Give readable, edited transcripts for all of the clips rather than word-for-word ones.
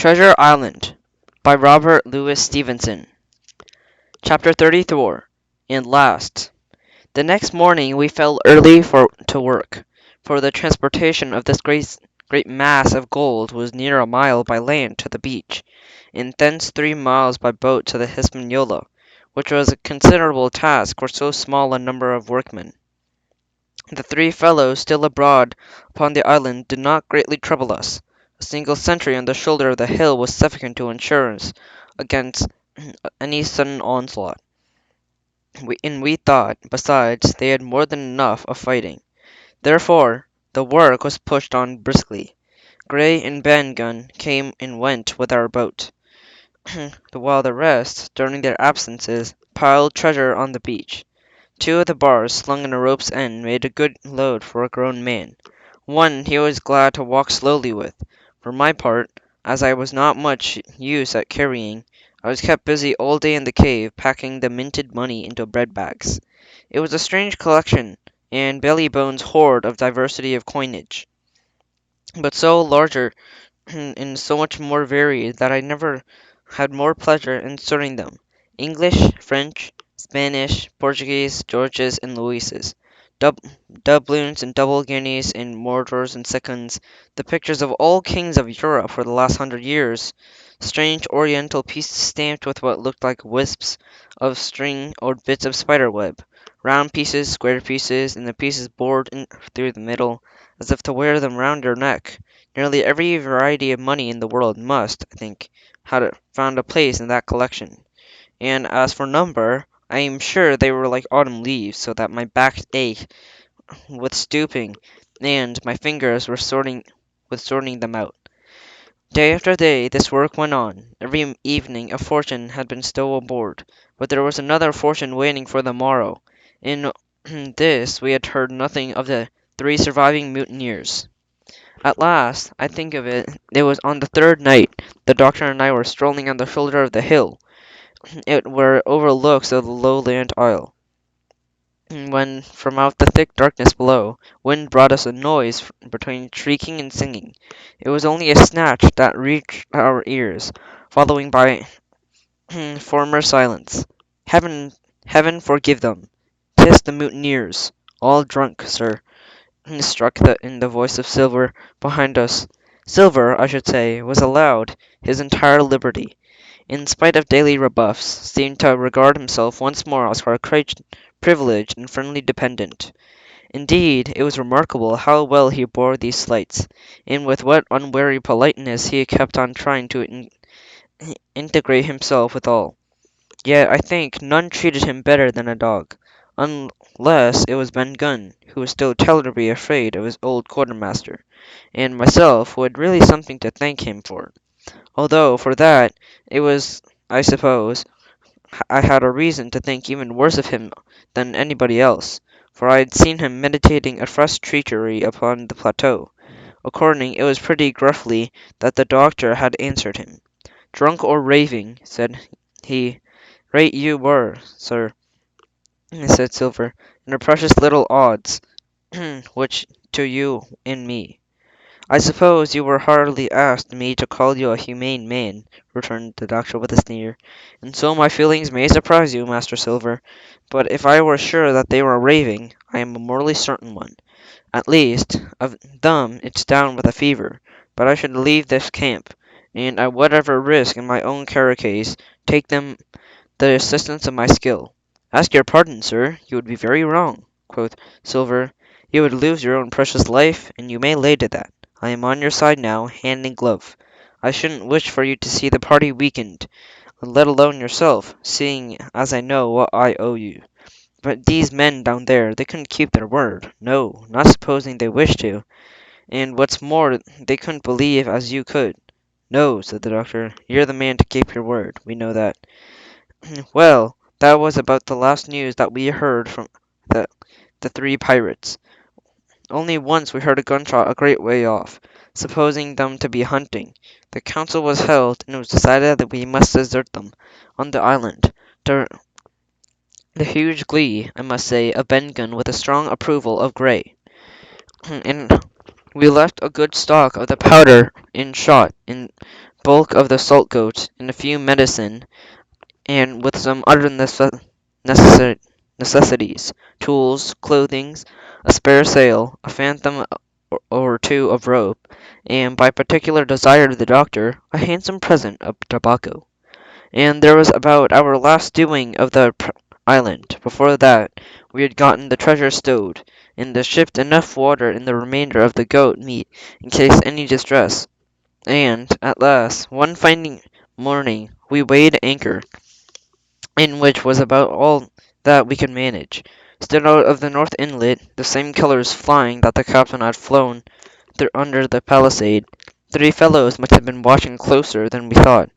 Treasure Island by Robert Louis Stevenson. Chapter 34. And last. The next morning we fell early to work, for the transportation of this great mass of gold was near a mile by land to the beach, and thence 3 miles by boat to the Hispaniola, which was a considerable task for so small a number of workmen. The three fellows still abroad upon the island did not greatly trouble us. A single sentry on the shoulder of the hill was sufficient to ensure us against any sudden onslaught. We thought, besides, they had more than enough of fighting. Therefore, the work was pushed on briskly. Gray and Ben Gunn came and went with our boat, while the rest, during their absences, piled treasure on the beach. Two of the bars slung in a rope's end made a good load for a grown man. One he was glad to walk slowly with. For my part, as I was not much use at carrying, I was kept busy all day in the cave, packing the minted money into bread bags. It was a strange collection, and Bellybone's hoard of diversity of coinage, but so larger and so much more varied that I never had more pleasure in sorting them. English, French, Spanish, Portuguese, Georges, and Louises, dub- doubloons and double guineas and mortars and seconds, the pictures of all kings of Europe for the last 100 years, strange oriental pieces stamped with what looked like wisps of string or bits of spider web, round pieces, square pieces, and the pieces bored in through the middle, as if to wear them round your neck. Nearly every variety of money in the world must, I think, have found a place in that collection. And as for number, I am sure they were like autumn leaves, so that my back ached with stooping, and my fingers were sorting them out. Day after day this work went on. Every evening a fortune had been stowed aboard, but there was another fortune waiting for the morrow. In this we had heard nothing of the three surviving mutineers. At last, I think of it, it was on the third night, the doctor and I were strolling on the shoulder of the hill, where it overlooks the lowland isle, when from out the thick darkness below, wind brought us a noise between shrieking and singing. It was only a snatch that reached our ears, following by former silence. Heaven, heaven forgive them! 'Tis the mutineers, all drunk, sir. Struck in the voice of Silver behind us. Silver, I should say, was allowed his entire liberty, in spite of daily rebuffs, seemed to regard himself once more as our privileged and friendly dependent. Indeed, it was remarkable how well he bore these slights, and with what unwary politeness he kept on trying to integrate himself with all. Yet I think none treated him better than a dog, unless it was Ben Gunn, who was still tolerably afraid of his old quartermaster, and myself, who had really something to thank him for, although for that it was, I suppose, I had a reason to think even worse of him than anybody else, for I had seen him meditating a fresh treachery upon the plateau. According, it was pretty gruffly that the doctor had answered him. Drunk or raving, said he. Right you were, sir, said Silver, and the precious little odds, which to you and me. I suppose you were hardly asked me to call you a humane man, returned the doctor with a sneer, and so my feelings may surprise you, Master Silver, but if I were sure that they were raving, I am a morally certain one. At least, of them it's down with a fever, but I should leave this camp, and at whatever risk in my own carcase, take them the assistance of my skill. Ask your pardon, sir, you would be very wrong, quoth Silver. You would lose your own precious life, and you may lay to that. I am on your side now, hand in glove. I shouldn't wish for you to see the party weakened, let alone yourself, seeing as I know what I owe you. But these men down there, they couldn't keep their word. No, not supposing they wished to. And what's more, they couldn't believe as you could. No, said the doctor, you're the man to keep your word. We know that. Well, that was about the last news that we heard from the, the three pirates. Only once we heard a gunshot a great way off, supposing them to be hunting. The council was held, and it was decided that we must desert them on the island, to the huge glee, I must say, of Ben Gunn with a strong approval of Gray. And we left a good stock of the powder and shot in bulk of the salt goat, and a few medicine, and with some other necessa- necessities, tools, clothing, a spare sail, a phantom or two of rope, and, by particular desire of the doctor, a handsome present of tobacco. And there was about our last doing of the island. Before that, we had gotten the treasure stowed, and the ship enough water and the remainder of the goat meat in case any distress. And, at last, one fine morning, we weighed anchor, in which was about all that we could manage. Stood out of the north inlet, the same colours flying that the captain had flown under the palisade. 3 fellows must have been watching closer than we thought.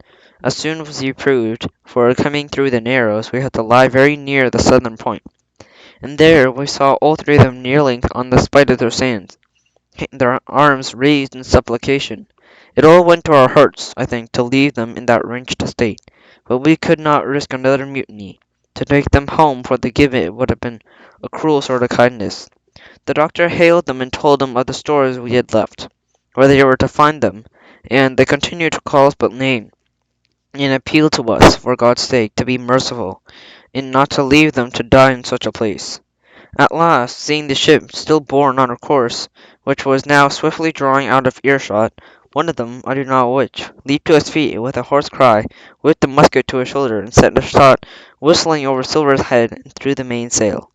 As soon as we proved, for coming through the Narrows we had to lie very near the southern point, and there we saw all 3 of them kneeling on the spite of their sands, their arms raised in supplication. It all went to our hearts, I think, to leave them in that wrenched state, but we could not risk another mutiny. To take them home for the give it would have been a cruel sort of kindness. The doctor hailed them and told them of the stores we had left, where they were to find them, and they continued to call us by name, and appeal to us, for God's sake, to be merciful, and not to leave them to die in such a place. At last, seeing the ship still borne on her course, which was now swiftly drawing out of earshot, one of them, I do not know which, leaped to his feet, and with a hoarse cry, whipped the musket to his shoulder, and sent a shot whistling over Silver's head and through the mainsail.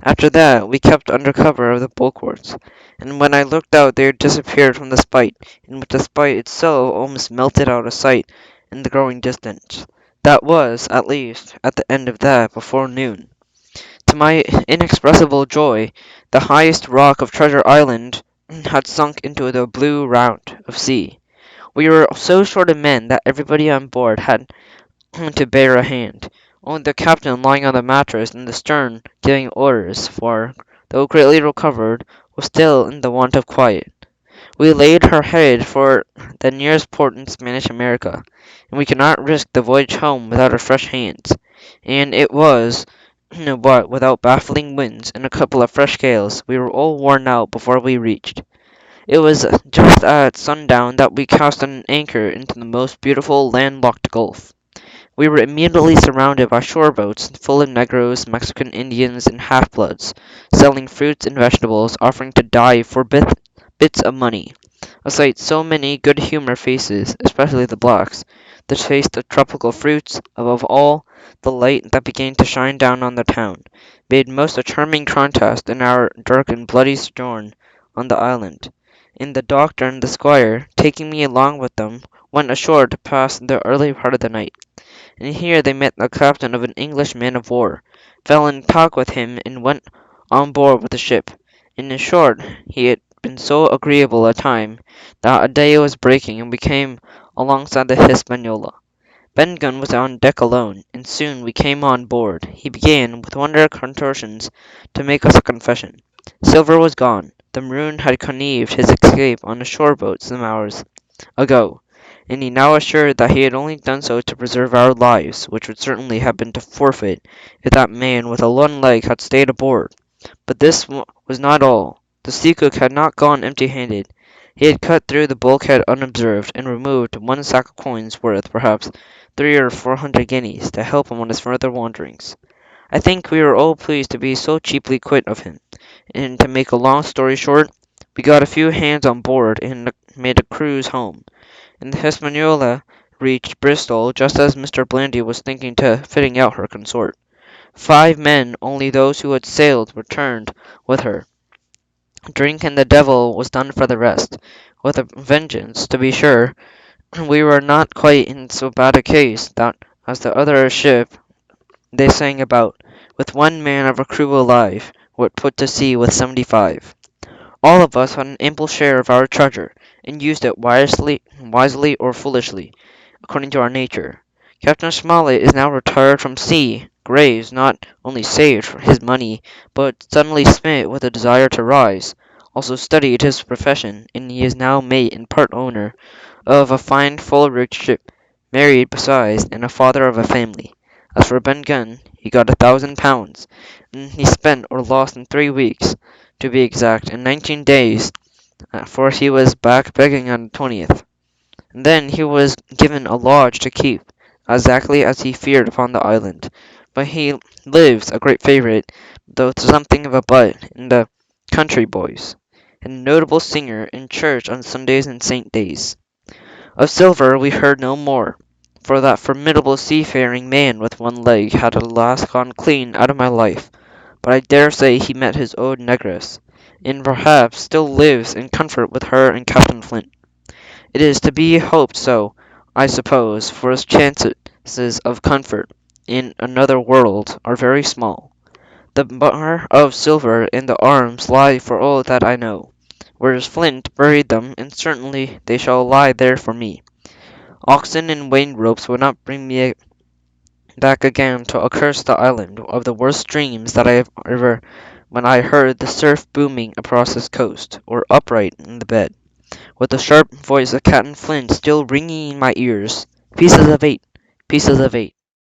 After that, we kept under cover of the bulwarks, and when I looked out they had disappeared from the spite, in which the spite itself almost melted out of sight in the growing distance. That was, at least, at the end of that, before noon. To my inexpressible joy, the highest rock of Treasure Island had sunk into the blue round of sea. We were so short of men that everybody on board had to bear a hand, only the captain lying on the mattress in the stern giving orders, for, though greatly recovered, was still in the want of quiet. We laid her headed for the nearest port in Spanish America, and we could not risk the voyage home without our fresh hands, and it was but without baffling winds and a couple of fresh gales, we were all worn out before we reached. It was just at sundown that we cast an anchor into the most beautiful landlocked gulf. We were immediately surrounded by shore boats full of Negroes, Mexican Indians, and half-bloods, selling fruits and vegetables, offering to dive for bits of money. A sight so many good-humored faces, especially the blacks, the taste of tropical fruits, above all, the light that began to shine down on the town, made most a charming contrast in our dark and bloody sojourn on the island. And the doctor and the squire, taking me along with them, went ashore to pass the early part of the night, and here they met the captain of an English man of war, fell in talk with him, and went on board with the ship. In short, he had been so agreeable a time that a day was breaking, and we came alongside the Hispaniola. Ben Gunn was on deck alone, and soon we came on board. He began, with wonder contortions, to make us a confession. Silver was gone. The maroon had connived his escape on a shore boat some hours ago, and he now assured that he had only done so to preserve our lives, which would certainly have been to forfeit if that man with a one leg had stayed aboard. But this was not all. The sea-cook had not gone empty-handed. He had cut through the bulkhead unobserved, and removed one sack of coins worth, perhaps, 300 or 400 guineas, to help him on his further wanderings. I think we were all pleased to be so cheaply quit of him, and to make a long story short, we got a few hands on board and made a cruise home, and the Hispaniola reached Bristol just as Mr. Blandy was thinking to fitting out her consort. 5 men, only those who had sailed, returned with her. Drink and the devil was done for the rest, with a vengeance, to be sure. We were not quite in so bad a case that, as the other ship they sang about, with 1 man of a crew alive, were put to sea with 75. All of us had an ample share of our treasure, and used it wisely or foolishly, according to our nature. Captain Smollett is now retired from sea. Graves not only saved his money, but suddenly smit with a desire to rise, also studied his profession, and he is now mate and part owner of a fine full-rigged ship, married besides, and a father of a family. As for Ben Gunn, he got £1,000, and he spent or lost in 3 weeks, to be exact, in 19 days, for he was back begging on the 20th. And then he was given a lodge to keep, exactly as he feared upon the island. But he lives a great favourite, though something of a butt in the country boys, and a notable singer in church on Sundays and saint days. Of Silver we heard no more, for that formidable seafaring man with one leg had at last gone clean out of my life, but I dare say he met his old negress, and perhaps still lives in comfort with her and Captain Flint. It is to be hoped so, I suppose, for his chances of comfort in another world are very small. The bar of silver and the arms lie for all that I know, whereas Flint buried them, and certainly they shall lie there for me. Oxen and wain ropes would not bring me back again to accurst the island of the worst dreams that I have ever when I heard the surf booming across his coast, or upright in the bed, with the sharp voice of Captain Flint still ringing in my ears. Pieces of eight, pieces of eight.